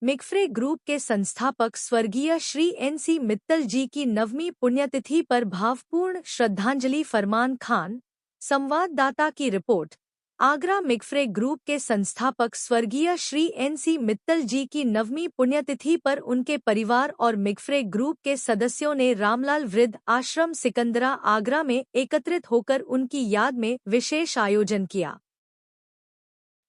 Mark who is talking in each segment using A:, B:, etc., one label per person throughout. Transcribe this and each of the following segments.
A: मिक्फ्रे group के संस्थापक स्वर्गीय श्री NC मित्तल जी की 9वीं पुण्यतिथि पर भावपूर्ण श्रद्धांजलि। फरमान खान, संवाददाता की रिपोर्ट। आगरा। मिक्फ्रे ग्रुप के संस्थापक स्वर्गीय श्री NC मित्तल जी की 9वीं पुण्यतिथि पर उनके परिवार और मिक्फ्रे ग्रुप के सदस्यों ने रामलाल वृद्ध आश्रम सिकंदरा आगरा में एकत्रित होकर उनकी याद में विशेष आयोजन किया।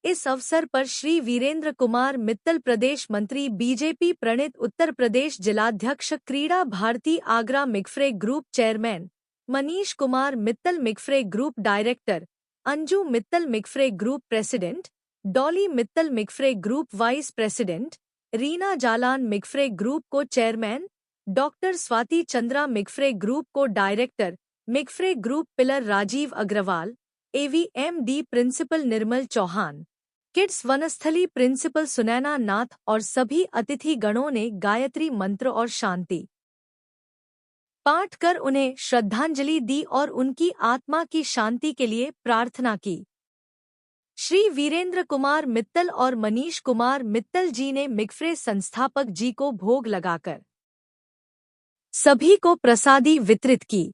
A: इस अवसर पर श्री वीरेंद्र कुमार मित्तल, प्रदेश मंत्री बीजेपी प्रणीत, उत्तर प्रदेश जिलाध्यक्ष क्रीड़ा भारती आगरा, मिक्फ्रे ग्रुप चेयरमैन मनीष कुमार मित्तल, मिक्फ्रे ग्रुप डायरेक्टर अंजू मित्तल, मिक्फ्रे ग्रुप प्रेसिडेंट डॉली मित्तल, मिक्फ्रे group vice president Reena Jalan, मिक्फ्रे ग्रुप को चेयरमैन डॉक्टर स्वाति चंद्रा, मिक्फ्रे ग्रुप को डायरेक्टर मिक्फ्रे group pillar Rajiv Agarwal, AVMD principal Nirmal Chauhan, kids Vanasthali principal Sunaina Nath और सभी अतिथि गणों ने गायत्री मंत्र और शांति पाठ कर उन्हें श्रद्धांजलि दी और उनकी आत्मा की शांति के लिए प्रार्थना की। श्री वीरेंद्र कुमार मित्तल और मनीष कुमार मित्तल जी ने मिक्फ्रे संस्थापक जी को भोग लगाकर सभी को प्रसादी वितरित की।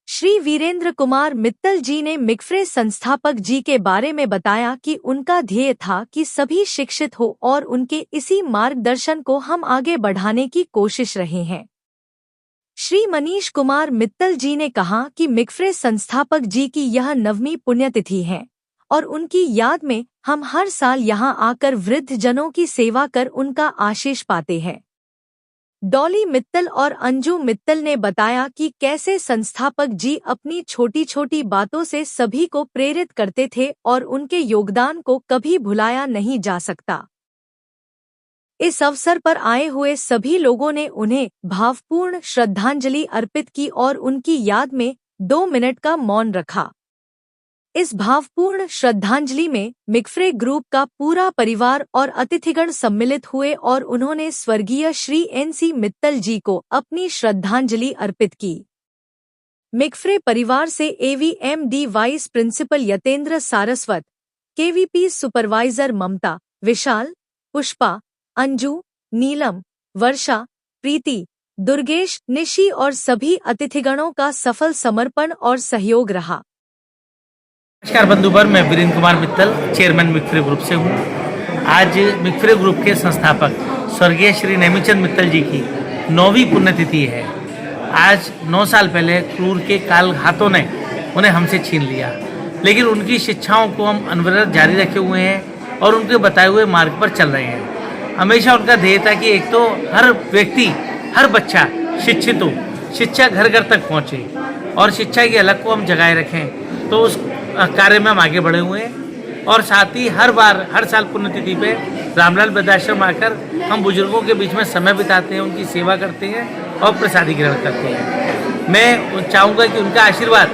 A: श्री वीरेंद्र कुमार मित्तल जी ने मिक्फ्रे संस्थापक जी के बारे में बताया कि उनका ध्येय था कि सभी शिक्षित हो और उनके इसी मार्गदर्शन को हम आगे बढ़ाने की कोशिश रहे हैं। श्री मनीष कुमार मित्तल जी ने कहा कि मिक्फ्रे संस्थापक जी की यह 9वीं पुण्यतिथि है और उनकी याद में हम हर साल यहां आकर वृद्ध जनों की सेवा कर उनका आशीष पाते हैं। डॉली मित्तल और अंजू मित्तल ने बताया कि कैसे संस्थापक जी अपनी छोटी छोटी बातों से सभी को प्रेरित करते थे और उनके योगदान को कभी भुलाया नहीं जा सकता। इस अवसर पर आए हुए सभी लोगों ने उन्हें भावपूर्ण श्रद्धांजलि अर्पित की और उनकी याद में 2 मिनट का मौन रखा। इस भावपूर्ण श्रद्धांजलि में मिक्फ्रे ग्रुप का पूरा परिवार और अतिथिगण सम्मिलित हुए और उन्होंने स्वर्गीय श्री NC मित्तल जी को अपनी श्रद्धांजलि अर्पित की। मिक्फ्रे परिवार से AVMD vice principal Yatendra Saraswat, KVP supervisor Mamta, Vishal, Pushpa, Anju, Neelam, Varsha, Preeti, Durgesh, Nishi और सभी अतिथिगणों का सफल समर्पण और सहयोग रहा।
B: नमस्कार बंधुवर, मैं वीरेंद्र कुमार मित्तल, चेयरमैन मिक्फ्रे ग्रुप से हूँ। आज मिक्फ्रे ग्रुप के संस्थापक स्वर्गीय श्री नेमीचंद मित्तल जी की 9वीं पुण्यतिथि है। आज 9 साल पहले क्रूर के काल हाथों ने उन्हें हमसे छीन लिया, लेकिन उनकी शिक्षाओं को हम अनवरत जारी रखे हुए हैं और उनके बताए हुए मार्ग पर चल रहे हैं। हमेशा उनका ध्येय था कि एक तो हर व्यक्ति, हर बच्चा शिक्षित हो, शिक्षा घर घर तक पहुँचे और शिक्षा की अलग को हम जगाए रखें। तो उस कार्य में हम आगे बढ़े हुए हैं और साथ ही हर साल पुण्यतिथि पे रामलाल वृद्धाश्रम आकर हम बुजुर्गों के बीच में समय बिताते हैं, उनकी सेवा करते हैं और प्रसादी ग्रहण करते हैं। मैं चाहूँगा कि उनका आशीर्वाद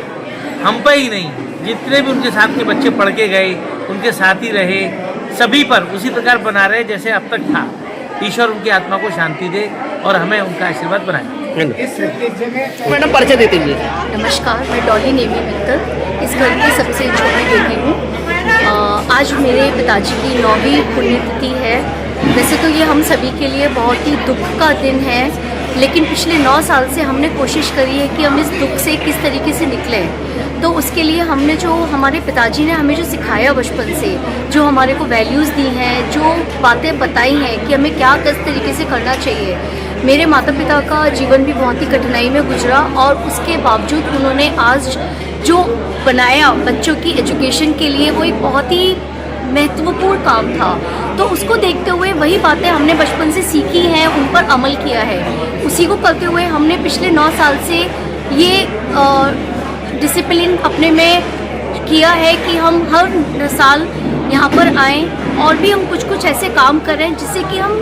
B: हम पर ही नहीं, जितने भी उनके साथ के बच्चे पढ़ के गए, उनके साथ ही रहे, सभी पर उसी प्रकार बना रहे जैसे अब तक था। ईश्वर उनकी आत्मा को शांति दे और हमें उनका आशीर्वाद बनाए।
C: मैडम परिचय देते हैं।
D: नमस्कार, मैं डॉली नेमी मित्तल, इस घर की सबसे छोटी बेटी हूँ। आज मेरे पिताजी की 9वीं पुण्यतिथि है। वैसे तो ये हम सभी के लिए बहुत ही दुख का दिन है, लेकिन पिछले 9 साल से हमने कोशिश करी है कि हम इस दुख से किस तरीके से निकलें। तो उसके लिए हमने जो हमारे पिताजी ने हमें जो सिखाया बचपन से, जो हमारे को वैल्यूज़ दी हैं, जो बातें बताई हैं कि हमें क्या किस तरीके से करना चाहिए। मेरे माता पिता का जीवन भी बहुत ही कठिनाई में गुजरा और उसके बावजूद उन्होंने आज जो बनाया बच्चों की एजुकेशन के लिए, वो एक बहुत ही महत्वपूर्ण काम था। तो उसको देखते हुए वही बातें हमने बचपन से सीखी हैं, उन पर अमल किया है। उसी को करते हुए हमने पिछले 9 साल से ये डिसिप्लिन अपने में किया है कि हम हर साल यहाँ पर आएँ और भी हम कुछ ऐसे काम करें जिससे कि हम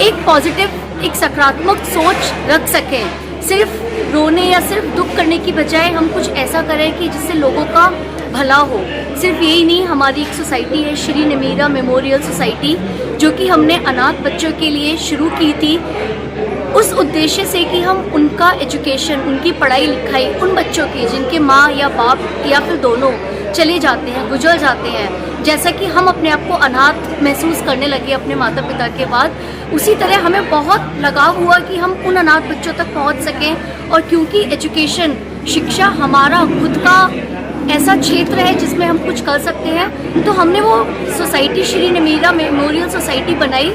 D: एक पॉजिटिव, एक सकारात्मक सोच रख सकें। सिर्फ रोने या सिर्फ दुख करने की बजाय हम कुछ ऐसा करें कि जिससे लोगों का भला हो। सिर्फ यही नहीं, हमारी एक सोसाइटी है श्री नमीरा मेमोरियल सोसाइटी, जो कि हमने अनाथ बच्चों के लिए शुरू की थी उस उद्देश्य से कि हम उनका एजुकेशन, उनकी पढ़ाई लिखाई, उन बच्चों की जिनके माँ या बाप या फिर दोनों चले जाते हैं, गुजर जाते हैं, जैसा कि हम अपने आप को अनाथ महसूस करने लगे अपने माता पिता के बाद, उसी तरह हमें बहुत लगाव हुआ कि हम उन अनाथ बच्चों तक पहुंच सकें। और क्योंकि एजुकेशन, शिक्षा हमारा खुद का ऐसा क्षेत्र है जिसमें हम कुछ कर सकते हैं, तो हमने वो सोसाइटी श्री नेमिरा मेमोरियल सोसाइटी बनाई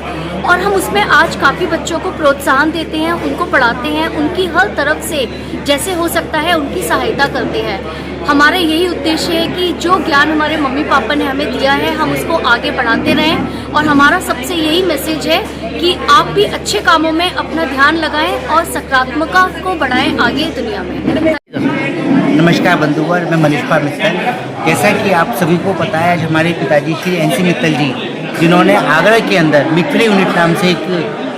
D: और हम उसमें आज काफ़ी बच्चों को प्रोत्साहन देते हैं, उनको पढ़ाते हैं, उनकी हर तरफ से जैसे हो सकता है उनकी सहायता करते हैं। हमारा यही उद्देश्य है कि जो ज्ञान हमारे मम्मी पापा ने हमें दिया है हम उसको आगे बढ़ाते रहें, और हमारा सबसे यही मैसेज है कि आप भी अच्छे कामों में अपना ध्यान लगाएं और सकारात्मकता को बढ़ाएं आगे दुनिया में।
E: नमस्कार बंधुवर, मैं मनीषा मित्तल। जैसा कि आप सभी को पता है, आज हमारे पिताजी श्री एनसी मित्तल जी, जिन्होंने आगरा के अंदर मिक्फ्री यूनिट नाम से एक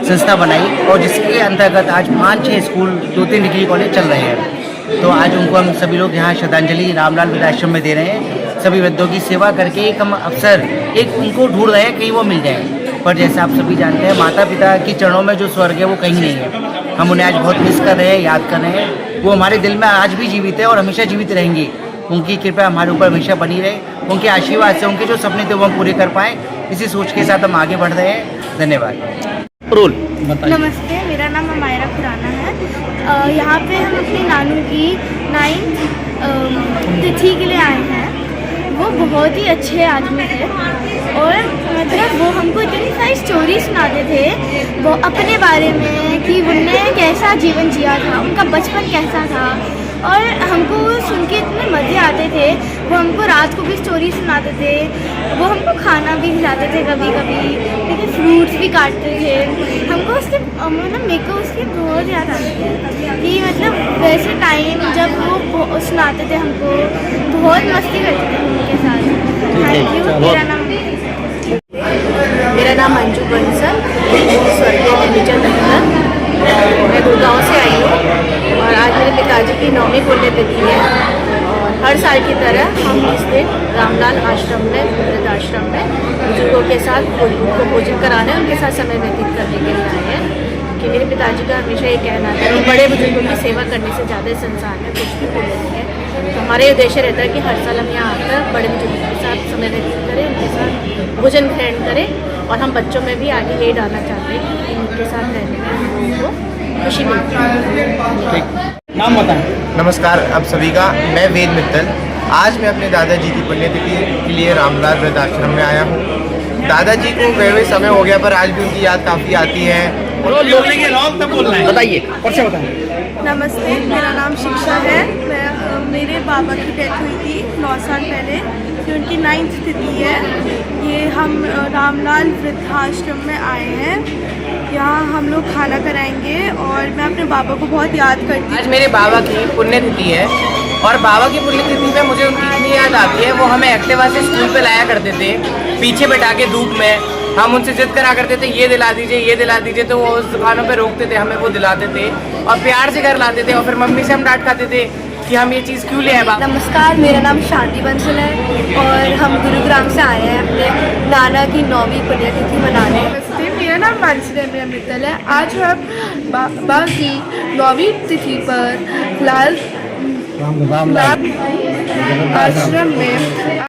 E: संस्था बनाई और जिसके अंतर्गत आज 5-6 स्कूल, 2-3 डिग्री कॉलेज चल रहे हैं। तो आज उनको हम सभी लोग यहाँ श्रद्धांजलि रामलाल वृद्धाश्रम में दे रहे हैं। सभी वृद्धों की सेवा करके एक हम अवसर एक उनको ढूंढ रहे हैं, कहीं वो मिल जाए। पर जैसे आप सभी जानते हैं, माता पिता की चरणों में जो स्वर्ग है वो कहीं नहीं है। हम उन्हें आज बहुत मिस कर रहे हैं, याद कर रहे हैं। वो हमारे दिल में आज भी जीवित है और हमेशा जीवित रहेंगे। उनकी कृपा हमारे ऊपर हमेशा बनी रहे, उनके आशीर्वाद से उनके जो सपने थे वो हम पूरे कर पाएँ, इसी सोच के साथ हम आगे बढ़ रहे हैं। धन्यवाद।
C: रोल
F: नमस्ते, मेरा नाम अमायरा खुराना है। यहाँ पे हम अपनी नानू की 9th तिथि के लिए आए हैं। वो बहुत ही अच्छे आदमी थे और मतलब वो हमको इतनी सारी स्टोरी सुनाते थे वो अपने बारे में कि उनने कैसा जीवन जिया था, उनका बचपन कैसा था, और हमको सुन के इतने मज़े आते थे। वो हमको रात को भी स्टोरी सुनाते थे, वो हमको खाना भी खिलाते थे कभी कभी, ठीक है, फ्रूट्स भी काटते थे। हमको उसके मतलब मेरे को उसकी बहुत याद आती है कि मतलब वैसे टाइम जब वो सुनाते थे हमको, बहुत मस्ती करते थे उनके साथ। Thank you.
D: मेरा नाम अंजू बंसल, स्वर्गीय नेमिचंद मित्तल। मैं गुड़गांव से आई हूँ और आज मेरे पिताजी की 9वीं पुण्यतिथि है। और हर साल की तरह हम इस दिन रामलाल आश्रम में, वृद्धाश्रम में बुजुर्गों के साथ उनको भोजन कराने, उनके साथ समय व्यतीत करने के लिए आए हैं। कि मेरे पिताजी का हमेशा ये कहना था कि बड़े बुजुर्गों की सेवा करने से ज़्यादा संसार में कुछ भी पुण्य नहीं है। तो हमारा ये उद्देश्य रहता है कि हर साल हम यहाँ आकर बड़े बुजुर्गों के साथ समय व्यतीत करें, उनके साथ भोजन ग्रहण करें, और हम बच्चों में भी आगे यही डालना चाहते हैं कि उनके साथ रहने में हम लोगों को खुशी मिलती है।
C: नाम बताएं।
G: नमस्कार आप सभी का, मैं वेद मित्तल। आज मैं अपने दादाजी की पुण्यतिथि के लिए रामलाल वृद्धाश्रम में आया हूँ। दादाजी को गए हुए समय हो गया, पर आज भी उनकी याद काफ़ी आती है।
C: बताइए, परिचय बताएं।
F: नमस्ते, मेरा नाम शिक्षा है। मेरे बाबा की डेथ हुई थी 9 साल पहले, जो उनकी 9th तिथि है। ये हम रामलाल वृद्धाश्रम में आए हैं। यहाँ हम लोग खाना कराएंगे और मैं अपने बाबा को बहुत याद करती हूँ।
H: आज मेरे बाबा की पुण्यतिथि है और बाबा की पुण्यतिथि में मुझे उनकी इतनी याद आती है। वो हमें एक्टिवा से स्कूल पे लाया करते थे, पीछे बैठा के धूप में। हम उनसे जिद करा करते थे, ये दिला दीजिए, ये दिला दीजिए, तो वो उस दुकानों पे रोकते थे, हमें वो दिलाते थे और प्यार से घर लाते थे। और फिर मम्मी से हम डांट खाते थे कि हम ये चीज़ क्यों ले आए।
D: नमस्कार, मेरा नाम शांति बंसल है और हम गुरुग्राम से आए हैं अपने नाना की 9वीं पुण्यतिथि मनाने।
F: नमस्ते, मेरा नाम मानसी मित्तल है। आज हम बाबा की 9वीं तिथि पर लाल आश्रम में